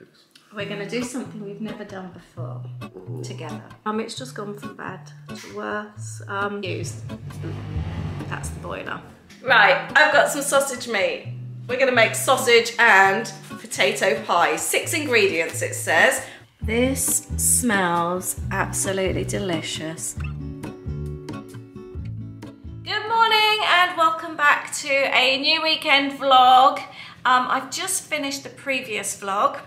Thanks. We're going to do something we've never done before together. It's just gone from bad to worse. Used. That's the boiler. Right, I've got some sausage meat. We're going to make sausage and potato pie. 6 ingredients, it says. This smells absolutely delicious. Good morning and welcome back to a new weekend vlog. I've just finished the previous vlog.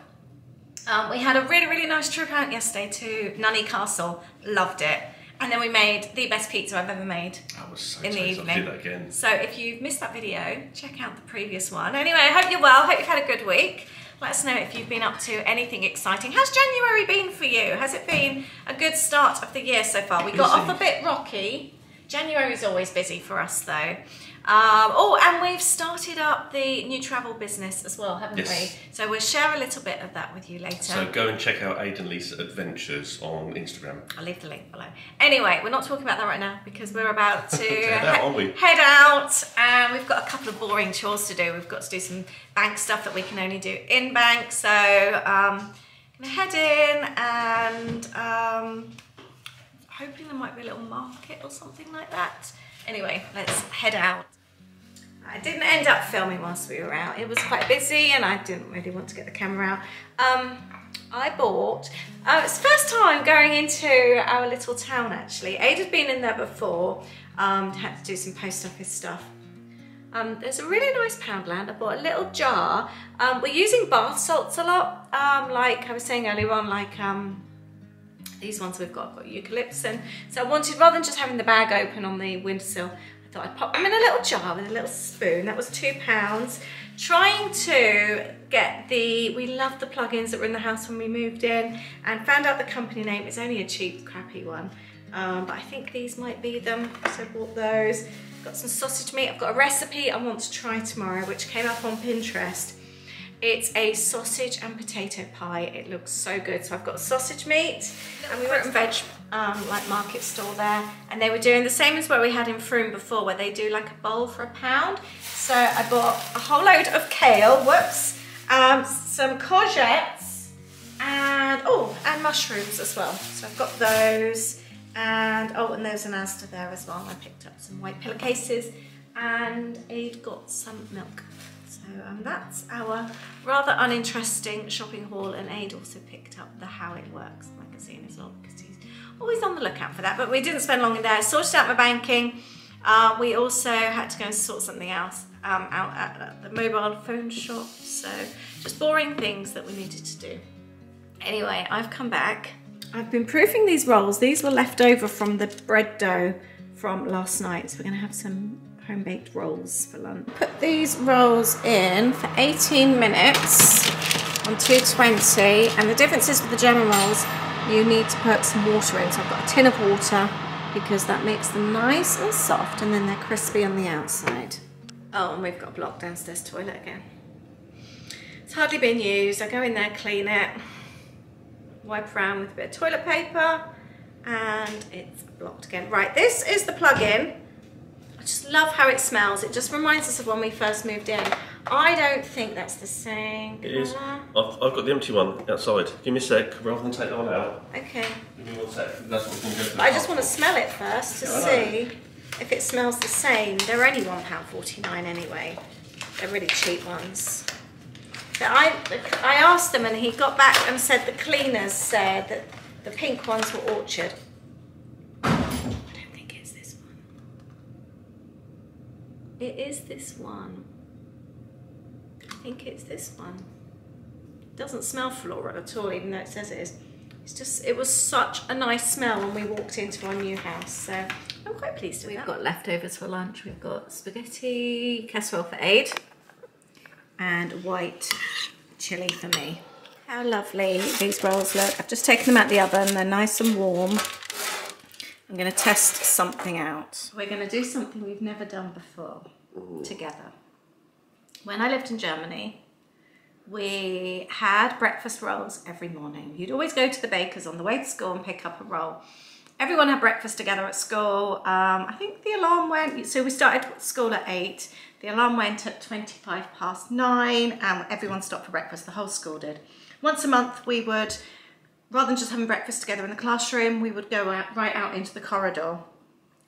We had a really nice trip out yesterday to Nunney Castle. Loved it. And then we made the best pizza I've ever made. That was so in the tasty. evening. I'll do that again. So if you've missed that video, check out the previous one. Anyway, I hope you're well. Hope you've had a good week. Let us know if you've been up to anything exciting. How's January been for you? Has it been a good start of the year so far? We got off a bit rocky. January is always busy for us though. Oh, and we've started up the new travel business as well, haven't we? So we'll share a little bit of that with you later. So go and check out Aid and Lisa Adventures on Instagram. I'll leave the link below. Anyway, we're not talking about that right now because we're about to head out, aren't we? Head out, and we've got a couple of boring chores to do. We've got to do some bank stuff that we can only do in bank. So I'm gonna head in and hoping there might be a little market or something like that. Anyway, let's head out. I didn't end up filming whilst we were out. It was quite busy and I didn't really want to get the camera out. I bought, it's the first time going into our little town actually. Aid had been in there before, had to do some post office stuff. There's a really nice Poundland. I bought a little jar. We're using bath salts a lot, like I was saying earlier on, like these ones we've got eucalyptus in. So I wanted, rather than just having the bag open on the windowsill, I thought I'd pop them in a little jar with a little spoon. That was £2. Trying to get we loved the plugins that were in the house when we moved in and found out the company name. It's only a cheap, crappy one. But I think these might be them, so I bought those. Got some sausage meat. I've got a recipe I want to try tomorrow, which came up on Pinterest. It's a sausage and potato pie. It looks so good. So I've got sausage meat, and we went to veg like market store there, and they were doing the same as what we had in Froome before, where they do like a bowl for £1. So I bought a whole load of kale, whoops, some courgettes, and mushrooms as well. So I've got those, and and there's an Asda there as well. I picked up some white pillowcases, and Aid got some milk. So that's our rather uninteresting shopping haul, and Aid also picked up the How It Works magazine as well because he's always on the lookout for that. But we didn't spend long in there. Sorted out my banking. We also had to go and sort something else out at the mobile phone shop. So just boring things that we needed to do. Anyway, I've come back. I've been proofing these rolls. These were left over from the bread dough from last night. So we're going to have some home-baked rolls for lunch. Put these rolls in for 18 minutes on 220, and the difference is with the German rolls, you need to put some water in. So I've got a tin of water because that makes them nice and soft, and then they're crispy on the outside. Oh, and we've got a blocked downstairs toilet again. It's hardly been used. I go in there, clean it, wipe around with a bit of toilet paper, and it's blocked again. Right, this is the plug-in. I just love how it smells. It just reminds us of when we first moved in. I don't think that's the same colour. It is. I've got the empty one outside. Give me a sec, rather than take that one out. Okay. Give me 1 sec. That's what's going to go to the I just want to smell it first to see if it smells the same. They're only £1.49 anyway. They're really cheap ones. But I asked them, and he got back and said the cleaners said that the pink ones were Orchard. It is this one. I think it's this one. It doesn't smell floral at all, even though it says it is. It's just, it was such a nice smell when we walked into our new house. So I'm quite pleased with that. We've got leftovers for lunch. We've got spaghetti casserole for Aid and white chilli for me. How lovely these rolls look. I've just taken them out the oven. They're nice and warm. I'm going to test something out. We're going to do something we've never done before together. When I lived in Germany, we had breakfast rolls every morning. You'd always go to the baker's on the way to school and pick up a roll. everyone had breakfast together at school. I think the alarm went, so we started school at 8. The alarm went at 9:25, and everyone stopped for breakfast. The whole school did. Once a month we would, rather than just having breakfast together in the classroom, we would go right out into the corridor,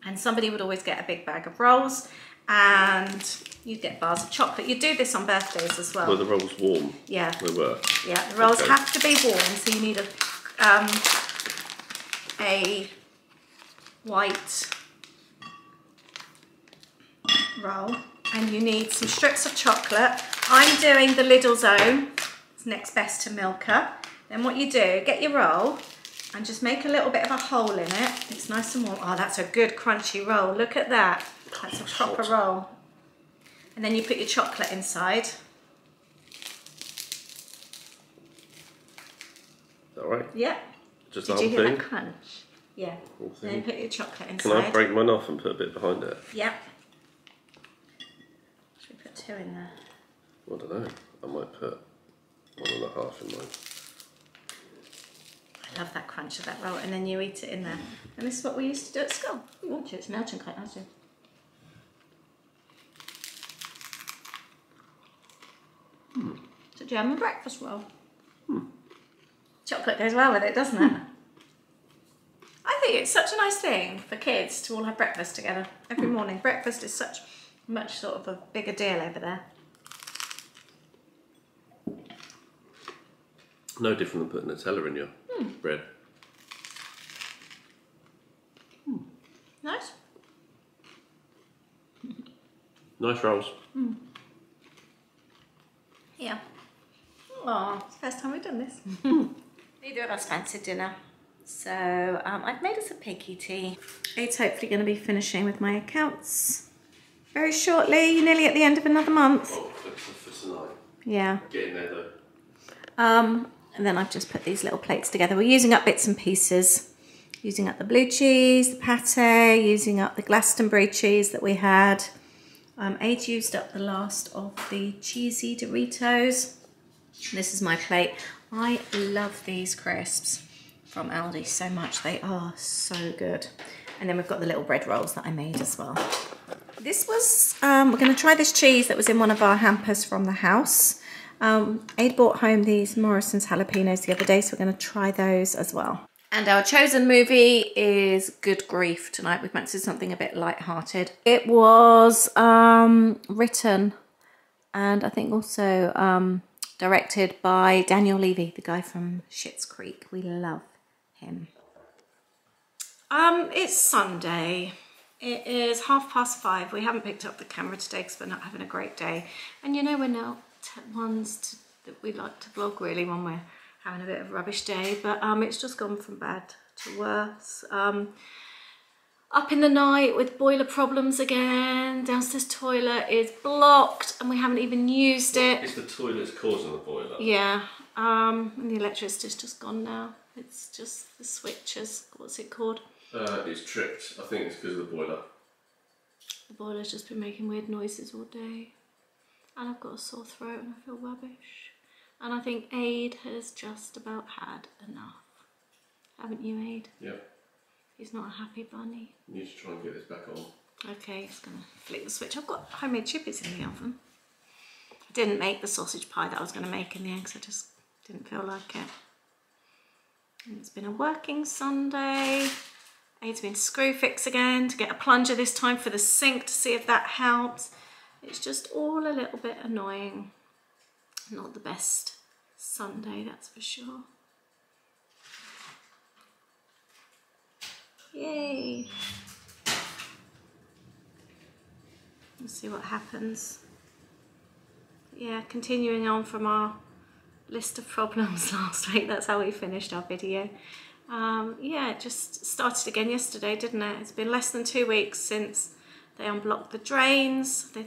and somebody would always get a big bag of rolls, and you'd get bars of chocolate. You do this on birthdays as well. Were the rolls warm? Yeah. They were? Yeah, the rolls have to be warm, so you need a white roll, and you need some strips of chocolate. I'm doing the Lidl Zone. It's next best to Milka. Then what you do, get your roll and just make a little bit of a hole in it. It's nice and warm. Oh, that's a good crunchy roll. Look at that. That's a proper roll. And then you put your chocolate inside. Is that right? Yeah. Just Did the you whole hear thing? that crunch? Yeah. Then put your chocolate inside. Can I break mine off and put a bit behind it? Yep. Should we put 2 in there? I don't know. I might put 1.5 in mine. I love that crunch of that roll, and then you eat it in there. And this is what we used to do at school. You want to? It's melting quite nicely. So jam and breakfast roll. Chocolate goes well with it, doesn't it? I think it's such a nice thing for kids to all have breakfast together every morning. Breakfast is such much sort of a bigger deal over there. No different than putting Nutella in your bread. Nice. Nice rolls. Yeah. Oh, it's the first time we've done this. Neither of us fancied dinner. So I've made us a piggy tea. It's hopefully going to be finishing with my accounts very shortly, nearly at the end of another month. Oh, for tonight. Yeah. Get in there though. And then I've just put these little plates together. We're using up bits and pieces. Using up the blue cheese, the pate, using up the Glastonbury cheese that we had. Aid used up the last of the cheesy Doritos. This is my plate. I love these crisps from Aldi so much. They are so good. And then we've got the little bread rolls that I made as well. This was, we're going to try this cheese that was in one of our hampers from the house. Aid brought home these Morrison's jalapenos the other day, so we're going to try those as well. And our chosen movie is Good Grief tonight. We've meant to do something a bit light-hearted. It was written and I think also directed by Daniel Levy, the guy from Schitt's Creek. We love him. It's Sunday. It is 5:30. We haven't picked up the camera today because we're not having a great day. And you know, we're not ones that we like to vlog really when we're having a bit of a rubbish day, but it's just gone from bad to worse. Up in the night with boiler problems again. Downstairs toilet is blocked and we haven't even used it. It's the toilet that's causing the boiler. Yeah, and the electricity's just gone now. It's just the switches, what's it called? It's tripped. I think it's because of the boiler. The boiler's just been making weird noises all day. And I've got a sore throat and I feel rubbish. And I think Aid has just about had enough. Haven't you, Aid? Yep. He's not a happy bunny. You need to try and get this back on. Okay, he's going to flick the switch. I've got homemade chippies in the oven. I didn't make the sausage pie that I was going to make in the eggs. I just didn't feel like it. And it's been a working Sunday. Aid's been screw fix again to get a plunger this time for the sink to see if that helps. It's just all a little bit annoying. Not the best Sunday, that's for sure. Yay! Let's see what happens. Yeah, continuing on from our list of problems last week. That's how we finished our video. Yeah, it just started again yesterday, didn't it? It's been less than 2 weeks since they unblocked the drains. They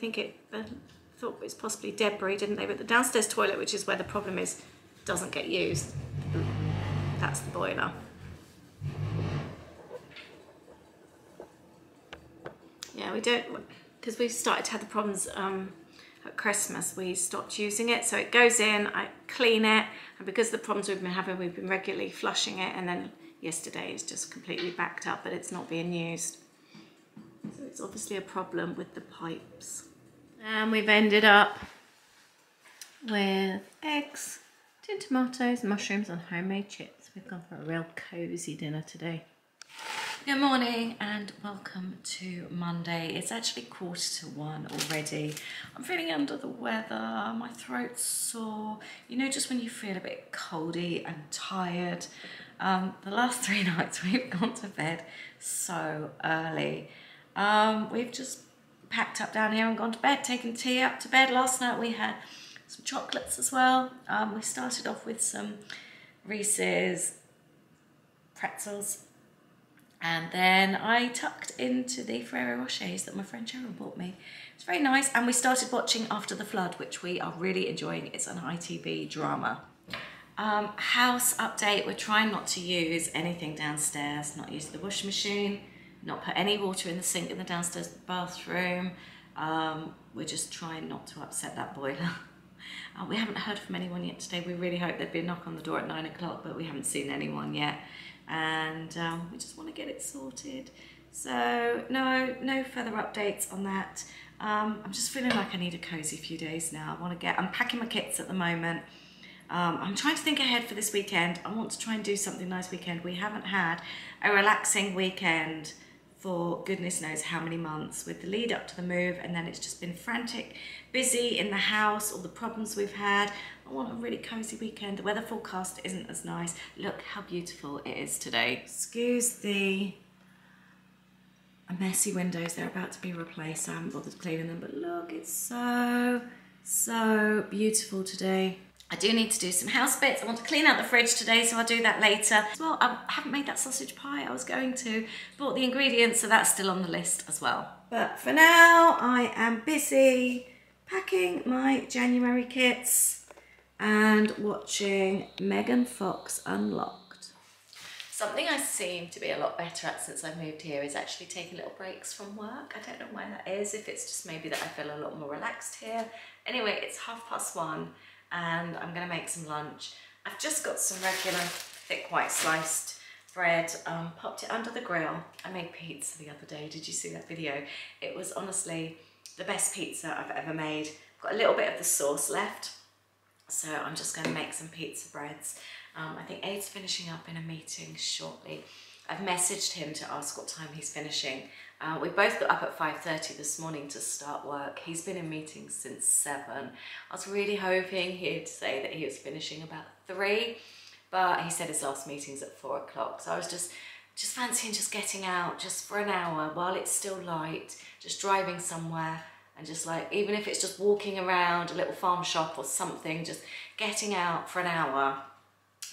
thought it's possibly debris, didn't they? But the downstairs toilet, which is where the problem is, doesn't get used. That's the boiler. Yeah, we don't, because we've started to have the problems having at Christmas we stopped using it. So it goes in, I clean it, and because of the problems we've been having, we've been regularly flushing it, and then yesterday it's just completely backed up, but it's not being used. So it's obviously a problem with the pipes. And we've ended up with eggs, tin tomatoes, mushrooms and homemade chips. We've gone for a real cosy dinner today. Good morning and welcome to Monday. It's actually 1:45 already. I'm feeling under the weather, my throat's sore. You know, just when you feel a bit coldy and tired. The last 3 nights we've gone to bed so early. We've just packed up down here and gone to bed, taken tea up to bed. Last night we had some chocolates as well. We started off with some Reese's pretzels, and then I tucked into the Ferrero Rochers that my friend Sharon bought me. It's very nice, and we started watching After the Flood, which we are really enjoying. It's an ITV drama. House update, we're trying not to use anything downstairs, not use the washing machine, not put any water in the sink in the downstairs bathroom. We're just trying not to upset that boiler. We haven't heard from anyone yet today. We really hope there'd be a knock on the door at 9 o'clock, but we haven't seen anyone yet. And we just want to get it sorted. So no further updates on that. I'm just feeling like I need a cozy few days now. I'm packing my kits at the moment. I'm trying to think ahead for this weekend. I want to try and do something nice weekend. We haven't had a relaxing weekend for goodness knows how many months, with the lead up to the move, and then it's just been frantic, busy in the house, all the problems we've had. I want a really cozy weekend. The weather forecast isn't as nice. Look how beautiful it is today. Excuse the messy windows, they're about to be replaced, so I haven't bothered cleaning them, but look, it's so beautiful today. I do need to do some house bits. I want to clean out the fridge today, so I'll do that later. Well, I haven't made that sausage pie. I was going to. Bought the ingredients, so that's still on the list as well. But for now, I am busy packing my January kits and watching Megan Fox Unlocked. Something I seem to be a lot better at since I've moved here is actually taking little breaks from work. I don't know why that is, if it's just maybe that I feel a lot more relaxed here. Anyway, it's 1:30. And I'm going to make some lunch. I've just got some regular thick white sliced bread, popped it under the grill. I made pizza the other day. Did you see that video? It was honestly the best pizza I've ever made. I've got a little bit of the sauce left, so I'm just going to make some pizza breads. I think Aid's finishing up in a meeting shortly. I've messaged him to ask what time he's finishing. We both got up at 5:30 this morning to start work. He's been in meetings since 7. I was really hoping he'd say that he was finishing about 3, but he said his last meeting's at 4 o'clock. So I was just fancying just getting out just for an hour while it's still light, just driving somewhere, and just like, even if it's just walking around a little farm shop or something, just getting out for an hour.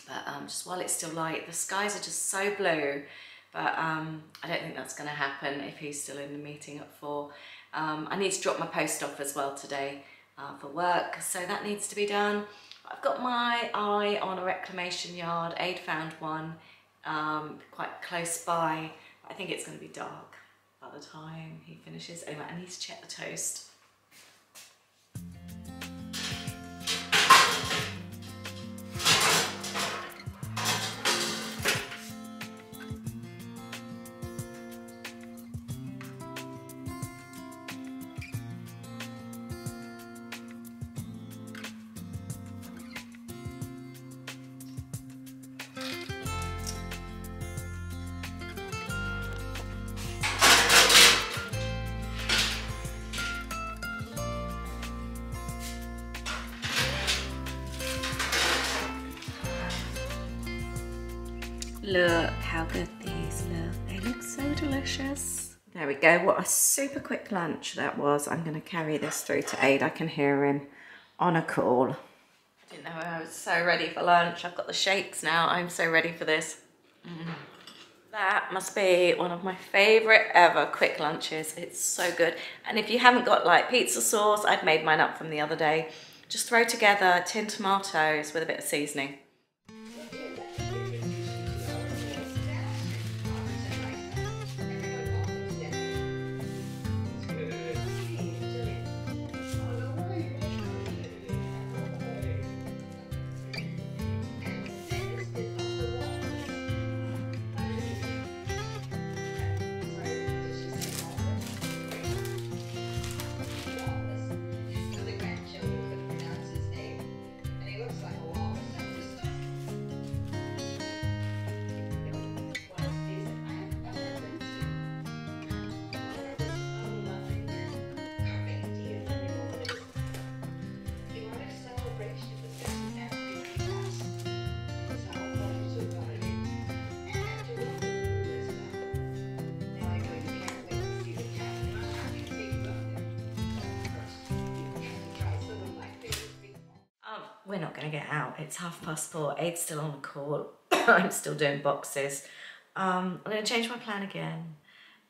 But just while it's still light, the skies are just so blue. But I don't think that's going to happen if he's still in the meeting at 4. I need to drop my post off as well today for work, so that needs to be done. I've got my eye on a reclamation yard. Aid found one quite close by. I think it's going to be dark by the time he finishes. Anyway, I need to check the toast. Look how good these look. They look so delicious. There we go. What a super quick lunch that was. I'm going to carry this through to Aid. I can hear him on a call. I didn't know I was so ready for lunch. I've got the shakes now. I'm so ready for this. That must be one of my favourite ever quick lunches. It's so good. And if you haven't got like pizza sauce, I've made mine up from the other day. Just throw together tin tomatoes with a bit of seasoning. we're not going to get out. It's 4:30. Aid's still on a call. I'm still doing boxes. I'm going to change my plan again.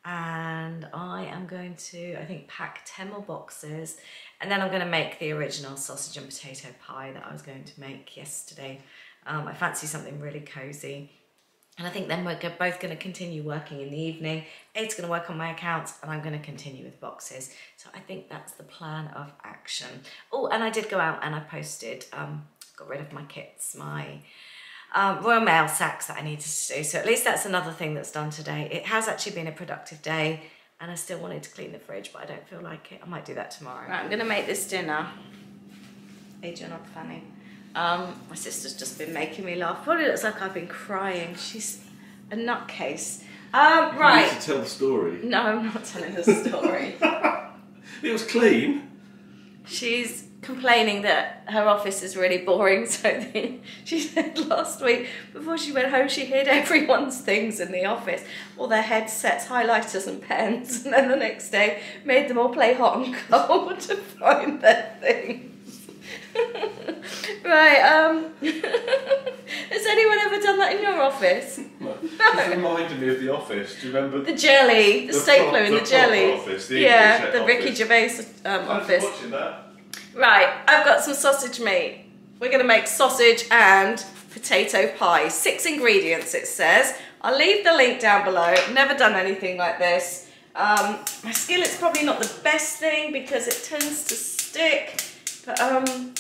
And I am going to, I think, pack 10 more boxes. And then I'm going to make the original sausage and potato pie that I was going to make yesterday. I fancy something really cosy. And I think then we're both going to continue working in the evening. Aid's going to work on my accounts and I'm going to continue with boxes. So I think that's the plan of action. Oh, and I did go out and I posted, got rid of my kits, my Royal Mail sacks that I needed to do. So at least that's another thing that's done today. It has actually been a productive day and I still wanted to clean the fridge, but I don't feel like it. I might do that tomorrow. Right, I'm going to make this dinner. Aid, you're not funny. My sister's just been making me laugh. Probably looks like I've been crying. She's a nutcase. Right. You need to tell the story. No, I'm not telling the story. It was clean. She's complaining that her office is really boring. So she said last week, before she went home, she hid everyone's things in the office. All their headsets, highlighters and pens. And then the next day, made them all play hot and cold to find their things. Right, has anyone ever done that in your office? No. It reminded me of The Office. Do you remember? The jelly, the stapler in the jelly. Office, the yeah, the office. Ricky Gervais office. Watching that. Right, I've got some sausage meat. We're going to make sausage and potato pie. 6 ingredients, it says. I'll leave the link down below. Never done anything like this. My skillet's probably not the best thing because it tends to stick. But I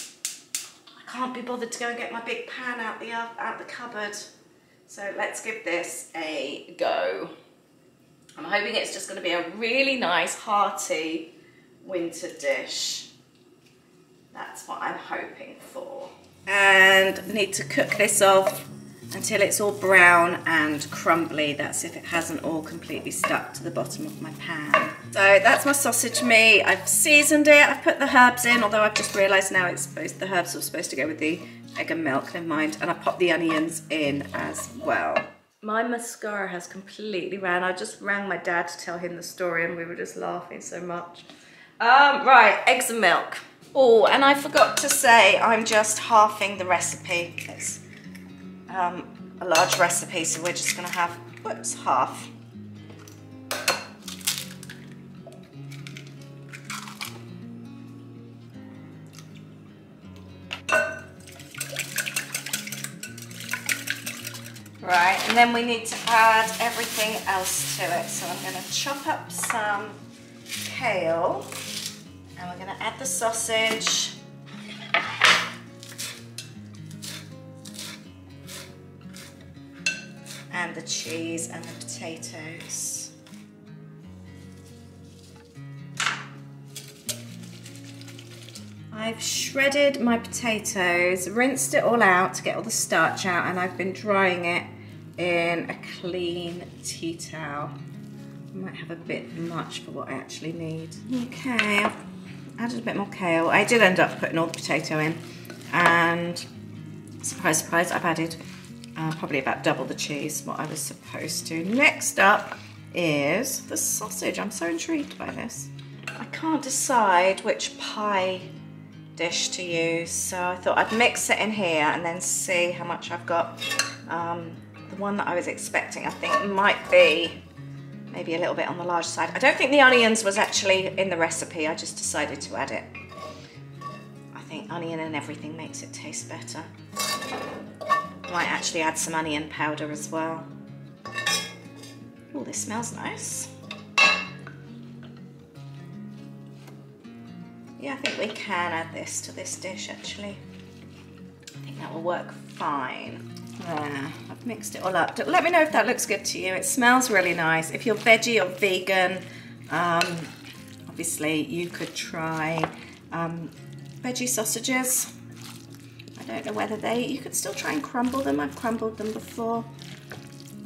can't be bothered to go and get my big pan out the cupboard. So let's give this a go. I'm hoping it's just going to be a really nice, hearty winter dish. That's what I'm hoping for. And I need to cook this off until it's all brown and crumbly. That's if it hasn't all completely stuck to the bottom of my pan. So that's my sausage meat. I've seasoned it. I've put the herbs in, although I've just realised now the herbs are supposed to go with the egg and milk, never mind. And I popped the onions in as well. My mascara has completely ran. I just rang my dad to tell him the story and we were just laughing so much. Right, eggs and milk. Oh, and I forgot to say I'm just halving the recipe. It's a large recipe, so we're just going to have, whoops, half. Right, and then we need to add everything else to it. So I'm going to chop up some kale, and we're going to add the sausage. And the cheese and the potatoes. I've shredded my potatoes, rinsed it all out to get all the starch out, and I've been drying it in a clean tea towel. I might have a bit much for what I actually need. Okay, I've added a bit more kale. I did end up putting all the potato in, and surprise, surprise, I've added probably about double the cheese, what I was supposed to. Next up is the sausage. I'm so intrigued by this. I can't decide which pie dish to use, so I thought I'd mix it in here and then see how much I've got. The one that I was expecting, I think, might be maybe a little bit on the large side. I don't think the onions was actually in the recipe, I just decided to add it. I think onion and everything makes it taste better. Might actually add some onion powder as well. Oh, this smells nice. Yeah, I think we can add this to this dish actually. I think that will work fine. There, I've mixed it all up. Let me know if that looks good to you. It smells really nice. If you're veggie or vegan, obviously you could try veggie sausages. I don't know whether you could still try and crumble them. I've crumbled them before.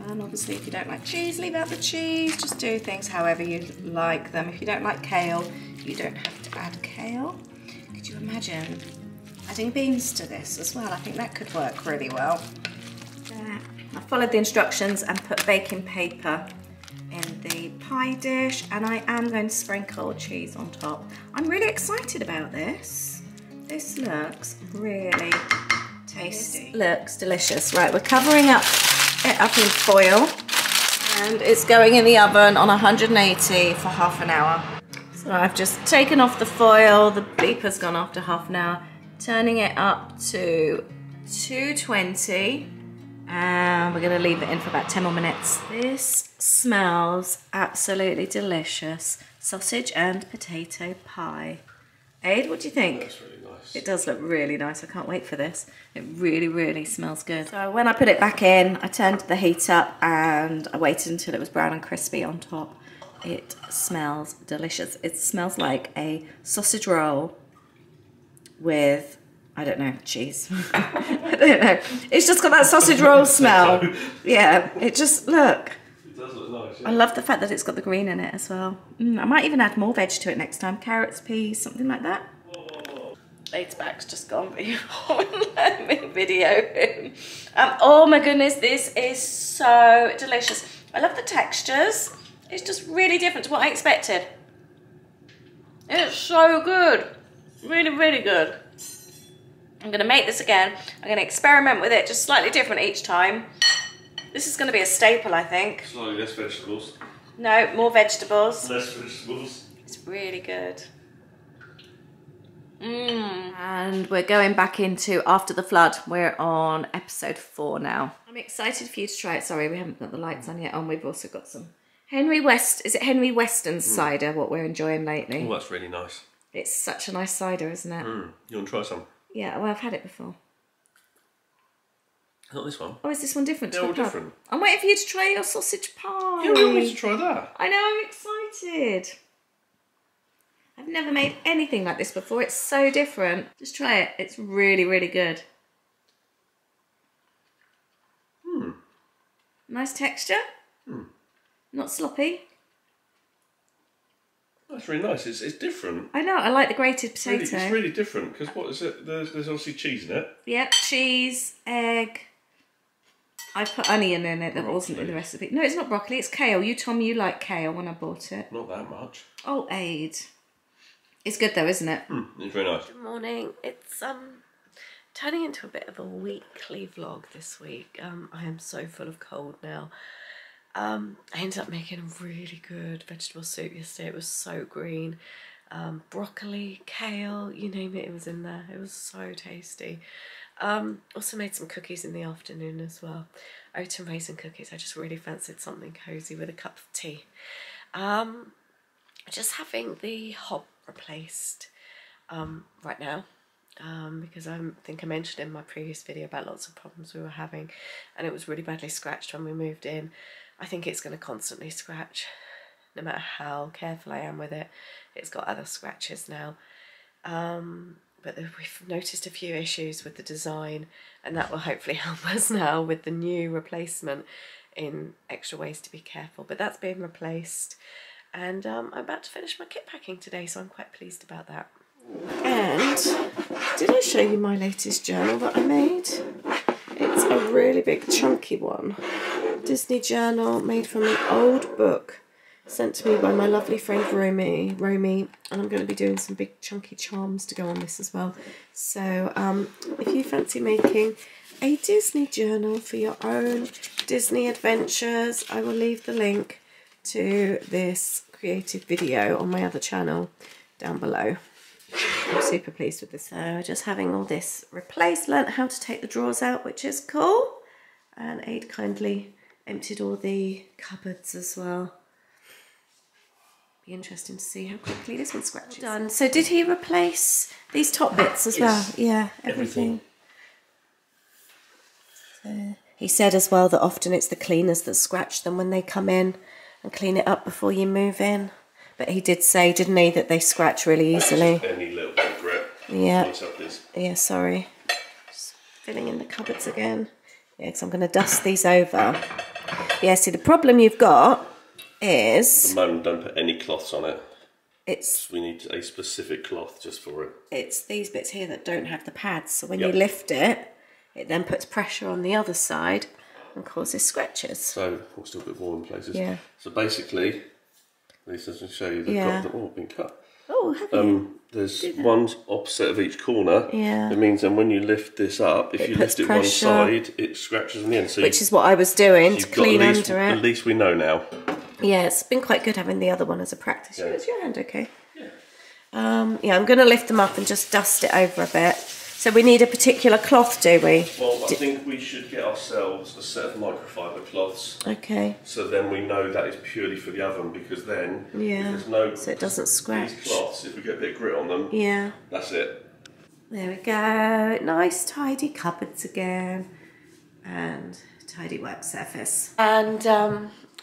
And obviously if you don't like cheese, leave out the cheese. Just do things however you like them. If you don't like kale, you don't have to add kale. Could you imagine adding beans to this as well? I think that could work really well. I followed the instructions and put baking paper in the pie dish, and I am going to sprinkle cheese on top. I'm really excited about this. This looks really tasty. This looks delicious. Right, we're covering it up in foil, and it's going in the oven on 180 for half an hour. So I've just taken off the foil, the beeper's gone after half an hour, turning it up to 220, and we're gonna leave it in for about 10 more minutes. This smells absolutely delicious. Sausage and potato pie. Aid, what do you think? That's really nice. It does look really nice. I can't wait for this. It really, really smells good. So when I put it back in, I turned the heat up and I waited until it was brown and crispy on top. It smells delicious. It smells like a sausage roll with, I don't know, cheese. I don't know. It's just got that sausage roll smell. Yeah, it just, look. It does look nice, yeah. I love the fact that it's got the green in it as well. I might even add more veg to it next time. Carrots, peas, something like that. Aid's back's just gone, but you won't let me video him. Oh my goodness, this is so delicious. I love the textures. It's just really different to what I expected. It's so good. Really, really good. I'm gonna make this again. I'm gonna experiment with it just slightly different each time. This is gonna be a staple, I think. Slightly less vegetables. No, more vegetables. Less vegetables. It's really good. And we're going back into After the Flood. We're on episode 4 now. I'm excited for you to try it. Sorry, we haven't got the lights on yet. And we've also got some Henry West. Is it Henry Weston's cider, what we're enjoying lately? Oh, that's really nice. It's such a nice cider, isn't it? You want to try some? Yeah, well, I've had it before. Not this one. Oh, is this one different? They're all different. I'm waiting for you to try your sausage pie. Yeah, we want me to try that. I know, I'm excited. I've never made anything like this before. It's so different. Just try it. It's really, really good. Nice texture. Not sloppy. That's really nice. It's different. I know. I like the grated potato. It's really different because what is it? There's obviously cheese in it. Yep, cheese, egg. I put onion in it that wasn't in the recipe. No, it's not broccoli. It's kale. You told me you like kale when I bought it. Not that much. Oh, Aid. It's good though, isn't it? It's very nice. Good morning. It's turning into a bit of a weekly vlog this week. I am so full of cold now. I ended up making a really good vegetable soup yesterday. It was so green. Broccoli, kale, you name it, it was in there. It was so tasty. Also made some cookies in the afternoon as well. Oat and raisin cookies. I just really fancied something cosy with a cup of tea. Just having the hob replaced right now. Because I think I mentioned in my previous video about lots of problems we were having, and it was really badly scratched when we moved in. I think it's going to constantly scratch, no matter how careful I am with it. It's got other scratches now, but we've noticed a few issues with the design, and that will hopefully help us now with the new replacement in extra ways to be careful. But that's been replaced, and I'm about to finish my kit packing today, so I'm quite pleased about that. And did I show you my latest journal that I made? It's a really big chunky one. Disney journal made from an old book sent to me by my lovely friend Romy, and I'm going to be doing some big chunky charms to go on this as well. So if you fancy making a Disney journal for your own Disney adventures, I will leave the link to this creative video on my other channel down below. I'm super pleased with this. So just having all this replaced, learnt how to take the drawers out, which is cool. And Aid kindly emptied all the cupboards as well. Be interesting to see how quickly this one scratches. Well done. So did he replace these top bits as well? Yeah, everything. So he said as well that often it's the cleaners that scratch them when they come in and clean it up before you move in. But he did say, didn't he, that they scratch really easily. Any little bit of grip. Yeah. Yeah, sorry. Just filling in the cupboards again. Yeah, because I'm going to dust these over. Yeah, see, the problem you've got is... At the moment, don't put any cloths on it. It's... We need a specific cloth just for it. It's these bits here that don't have the pads. So when you lift it, it then puts pressure on the other side and causes scratches. So, we'll still a bit warm in places. Yeah. So basically... This doesn't show you the drop that all been cut. Oh, have you? There's ones opposite of each corner. Yeah. It means then when you lift this up, if It you puts lift it pressure. one side, it scratches on the end. So Which is what I was doing to you've got clean at least, under it. At least we know now. Yeah, it's been quite good having the other one as a practice. Yeah. Is your hand okay? Yeah. Yeah, I'm going to lift them up and just dust it over a bit. So we need a particular cloth, do we? Well, I think we should get ourselves a set of microfiber cloths. Okay. So then we know that is purely for the oven, because then if there's no, so it doesn't scratch. These cloths, if we get a bit of grit on them, Yeah. that's it. There we go. Nice tidy cupboards again. And tidy work surface. And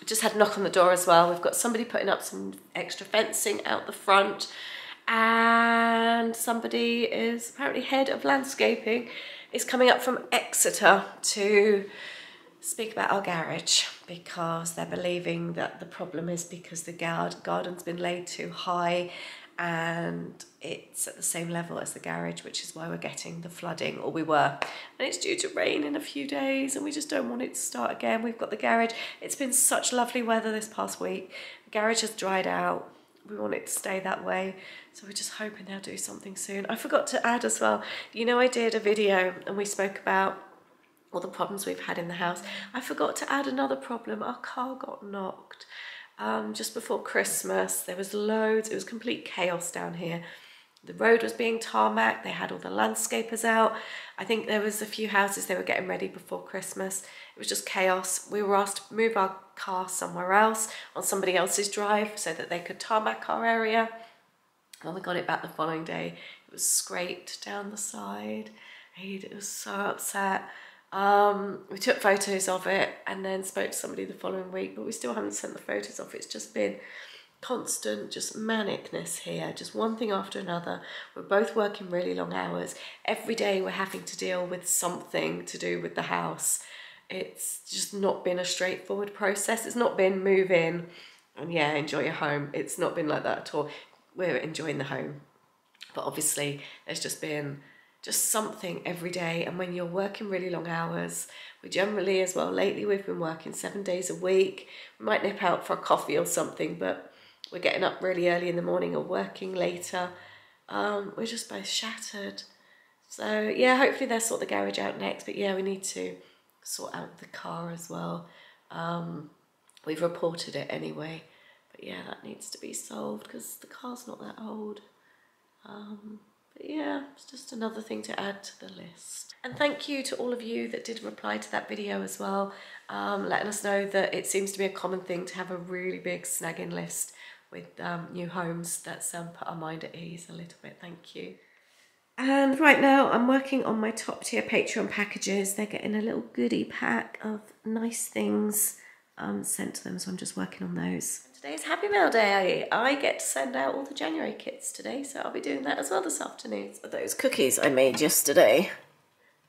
just had a knock on the door as well. We've got somebody putting up some extra fencing out the front. And somebody is apparently head of landscaping is coming up from Exeter to speak about our garage, because they're believing that the problem is because the garden's been laid too high and it's at the same level as the garage, which is why we're getting the flooding, or we were. And it's due to rain in a few days and we just don't want it to start again. We've got the garage. It's been such lovely weather this past week. The garage has dried out. We want it to stay that way, so we're just hoping they'll do something soon. I forgot to add as well, you know, I did a video and we spoke about all the problems we've had in the house. I forgot to add another problem. Our car got knocked just before Christmas. There was loads, it was complete chaos down here. The road was being tarmacked, they had all the landscapers out. I think there was a few houses they were getting ready before Christmas. It was just chaos. We were asked to move our car somewhere else on somebody else's drive so that they could tarmac our area. When we got it back the following day, it was scraped down the side. He was so upset. We took photos of it and then spoke to somebody the following week, but we still haven't sent the photos off. It's just been constant just manicness here, just one thing after another. We're both working really long hours. Every day we're having to deal with something to do with the house. It's just not been a straightforward process. It's not been move in and yeah, enjoy your home. It's not been like that at all. We're enjoying the home, but obviously there's just been something every day. And when you're working really long hours, we generally as well, lately we've been working 7 days a week. We might nip out for a coffee or something, but we're getting up really early in the morning or working later. We're just both shattered. So yeah, hopefully they'll sort the garage out next, but yeah, we need to sort out the car as well. We've reported it anyway, but yeah, that needs to be solved because the car's not that old. But yeah, it's just another thing to add to the list. And thank you to all of you that did reply to that video as well, letting us know that it seems to be a common thing to have a really big snagging list with new homes. That's put our mind at ease a little bit. Thank you. And right now I'm working on my top tier Patreon packages. They're getting a little goodie pack of nice things sent to them, so I'm just working on those. Today's Happy Mail Day. I get to send out all the January kits today, so I'll be doing that as well this afternoon. So those cookies I made yesterday,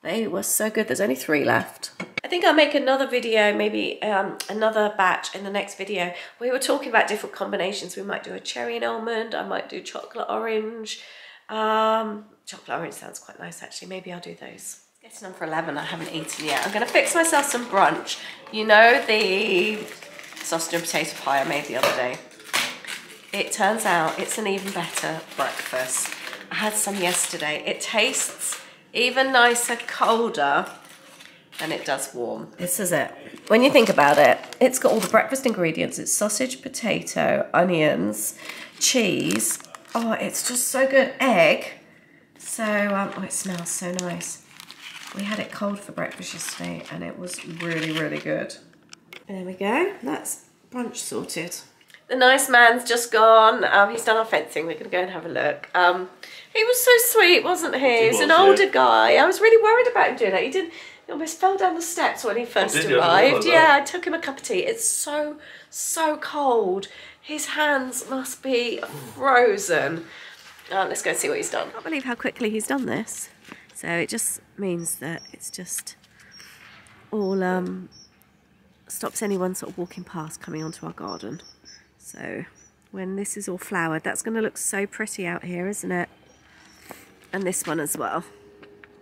they were so good. There's only 3 left. I think I'll make another video, maybe another batch in the next video. We were talking about different combinations. We might do a cherry and almond. I might do chocolate orange. Chocolate orange sounds quite nice actually. Maybe I'll do those. It's getting on for 11. I haven't eaten yet. I'm going to fix myself some brunch. You know the sausage and potato pie I made the other day? It turns out it's an even better breakfast. I had some yesterday. It tastes even nicer colder than it does warm. This is it. When you think about it, it's got all the breakfast ingredients. It's sausage, potato, onions, cheese. Oh, it's just so good. Egg. So, oh, it smells so nice. We had it cold for breakfast yesterday and it was really, really good. There we go. That's brunch sorted. The nice man's just gone. He's done our fencing. We're going to go and have a look. He was so sweet, wasn't he? He was an older guy. I was really worried about him doing that. He almost fell down the steps when he first arrived. Yeah, I took him a cup of tea. It's so, so cold. His hands must be frozen. Let's go and see what he's done. I can't believe how quickly he's done this. So it just means that it's just all stops anyone sort of walking past coming onto our garden. So when this is all flowered, that's going to look so pretty out here, isn't it? And this one as well.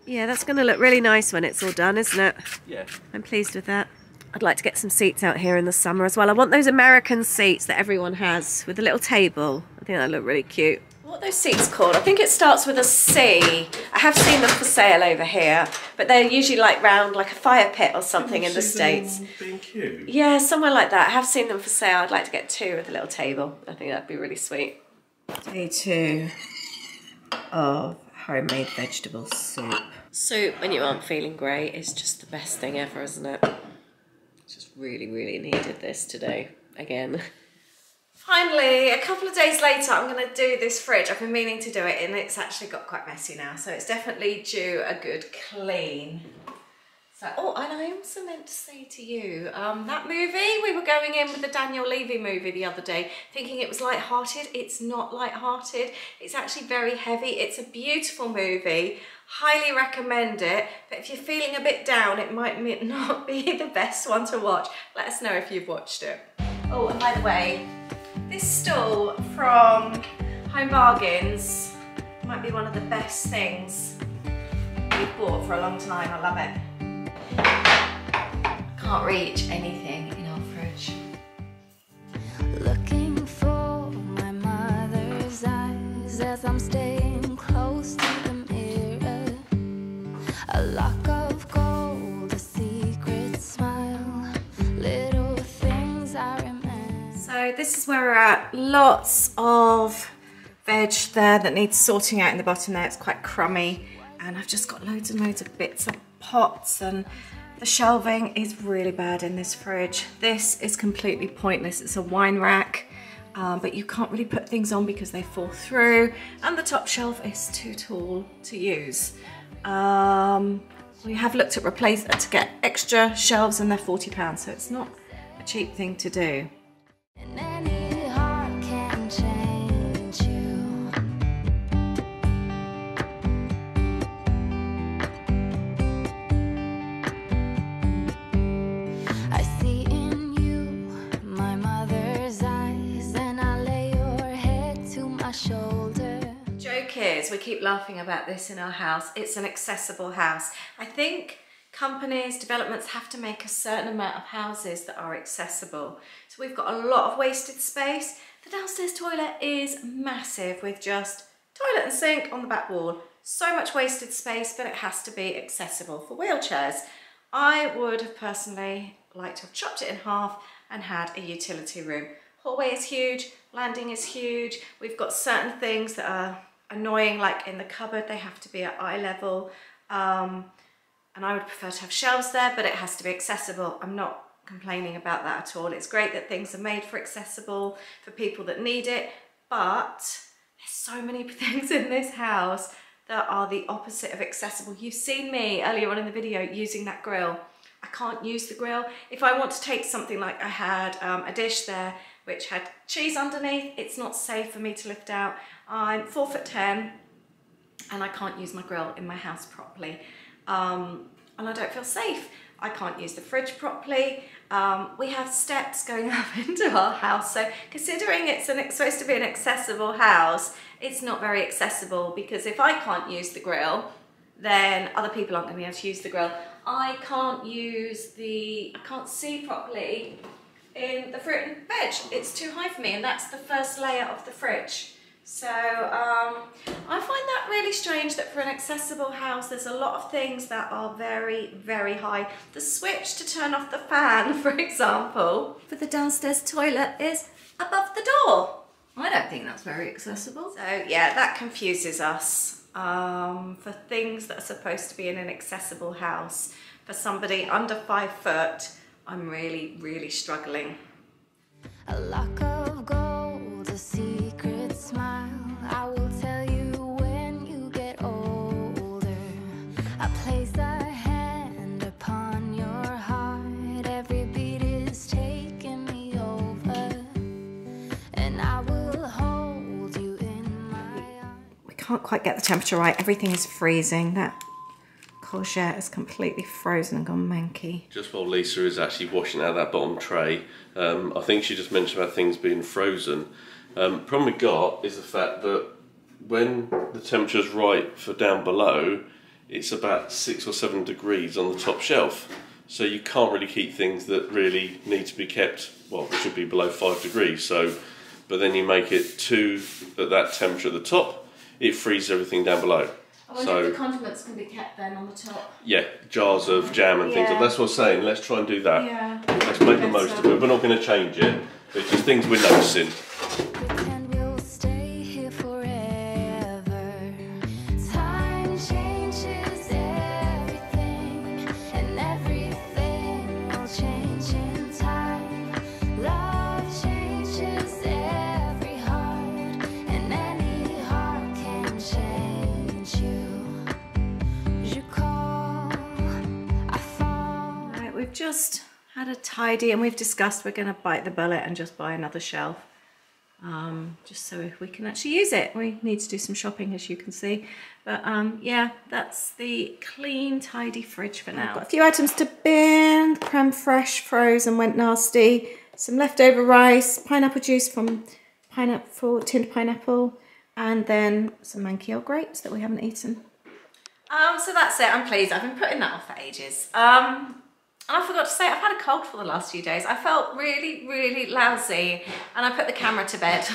Yeah, that's going to look really nice when it's all done, isn't it? Yeah. I'm pleased with that. I'd like to get some seats out here in the summer as well. I want those American seats that everyone has with a little table. I think that look really cute. What What are those seats called? I think it starts with a C. I have seen them for sale over here, but they're usually like round like a fire pit or something in the States. Being cute. Yeah, somewhere like that. I have seen them for sale. I'd like to get 2 with a little table. I think that'd be really sweet. Day 2 of homemade vegetable soup. Soup when you aren't feeling great is just the best thing ever, isn't it? Just really, really needed this today, again. Finally, a couple of days later, I'm going to do this fridge. I've been meaning to do it and it's actually got quite messy now, so it's definitely due a good clean. So, oh, and I also meant to say to you, that movie, we were going in with the Daniel Levy movie the other day, thinking it was light-hearted. It's not light-hearted. It's actually very heavy. It's a beautiful movie. Highly recommend it. But if you're feeling a bit down, it might not be the best one to watch. Let us know if you've watched it. Oh, and by the way, this stool from Home Bargains might be one of the best things we've bought for a long time. I love it. Can't reach anything in our fridge. Looking for my mother's eyes as I'm staying close to the mirror. A lock of gold, a secret smile, little things I remember. So this is where we're at. Lots of veg there that needs sorting out in the bottom there. It's quite crummy. And I've just got loads and loads of bits of pots, and the shelving is really bad in this fridge. This is completely pointless. It's a wine rack, but you can't really put things on because they fall through, and the top shelf is too tall to use. We have looked at replacing to get extra shelves, and they're £40, so it's not a cheap thing to do. And any heart can change you. I see in you my mother's eyes, and I lay your head to my shoulder. Joke is, we keep laughing about this in our house. It's an accessible house. I think companies, developments have to make a certain amount of houses that are accessible. So we've got a lot of wasted space. The downstairs toilet is massive with just toilet and sink on the back wall. So much wasted space, but it has to be accessible for wheelchairs. I would have personally liked to have chopped it in half and had a utility room. Hallway is huge, landing is huge. We've got certain things that are annoying, like in the cupboard, they have to be at eye level. And I would prefer to have shelves there, but it has to be accessible. I'm not complaining about that at all. It's great that things are made for accessible, for people that need it, but there's so many things in this house that are the opposite of accessible. You've seen me earlier on in the video using that grill. I can't use the grill. If I want to take something like I had a dish there which had cheese underneath, it's not safe for me to lift out. I'm 4'10" and I can't use my grill in my house properly. And I don't feel safe. I can't use the fridge properly. We have steps going up into our house, so considering it's supposed to be an accessible house, it's not very accessible, because if I can't use the grill, then other people aren't going to be able to use the grill. I can't see properly in the fruit and veg. It's too high for me, and that's the first layer of the fridge. So I find that really strange that for an accessible house, there's a lot of things that are very, very high. The switch to turn off the fan, for example, for the downstairs toilet is above the door. I don't think that's very accessible. So yeah, that confuses us. For things that are supposed to be in an accessible house, for somebody under 5 foot, I'm really, really struggling. A lock of gold, a secret smile, I will tell you when you get older. I place a hand upon your heart, every beat is taking me over, and I will hold you in my arms. We can't quite get the temperature right. Everything is freezing. That courgette is completely frozen and gone manky. Just while Lisa is actually washing out that bottom tray, I think she just mentioned about things being frozen. Problem we got is the fact that when the temperature's right for down below, it's about 6 or 7 degrees on the top shelf. So you can't really keep things that really need to be kept, well, it should be below 5 degrees. So but then you make it at that temperature at the top, it freezes everything down below. I wonder if the condiments can be kept then on the top. Yeah, jars of jam and things. Yeah. That's what I'm saying. Let's try and do that. Yeah. Let's make the most of it. We're not going to change it. It's just things we're noticing. Pretend we'll stay here forever. Time changes everything, and everything will change in time. Love changes every heart, and any heart can change you. Je call, I fall. Right, we've just had a tidy, and we've discussed we're going to bite the bullet and just buy another shelf. Just so we can actually use it. We need to do some shopping, as you can see. But yeah, that's the clean, tidy fridge for now. I've got a few items to bin. Creme fraiche frozen went nasty. Some leftover rice, pineapple juice from tinned pineapple, and then some Mankiel grapes that we haven't eaten. So that's it. I'm pleased. I've been putting that off for ages. And I forgot to say, I've had a cold for the last few days. I felt really, really lousy, and I put the camera to bed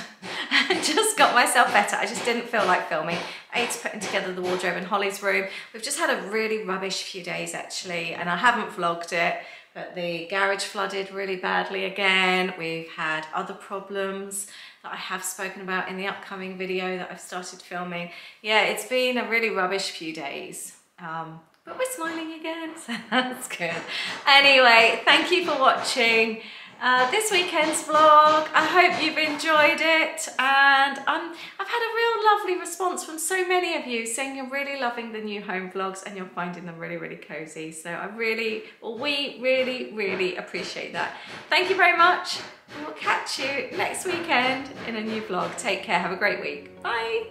and just got myself better. I just didn't feel like filming. Aid's putting together the wardrobe in Holly's room. We've just had a really rubbish few days, actually, and I haven't vlogged it, but the garage flooded really badly again. We've had other problems that I have spoken about in the upcoming video that I've started filming. Yeah, it's been a really rubbish few days. But we're smiling again, so that's good. Anyway, thank you for watching this weekend's vlog. I hope you've enjoyed it, and I've had a real lovely response from so many of you saying you're really loving the new home vlogs and you're finding them really, really cozy. So we really, really appreciate that. Thank you very much. We will catch you next weekend in a new vlog. Take care, have a great week. Bye.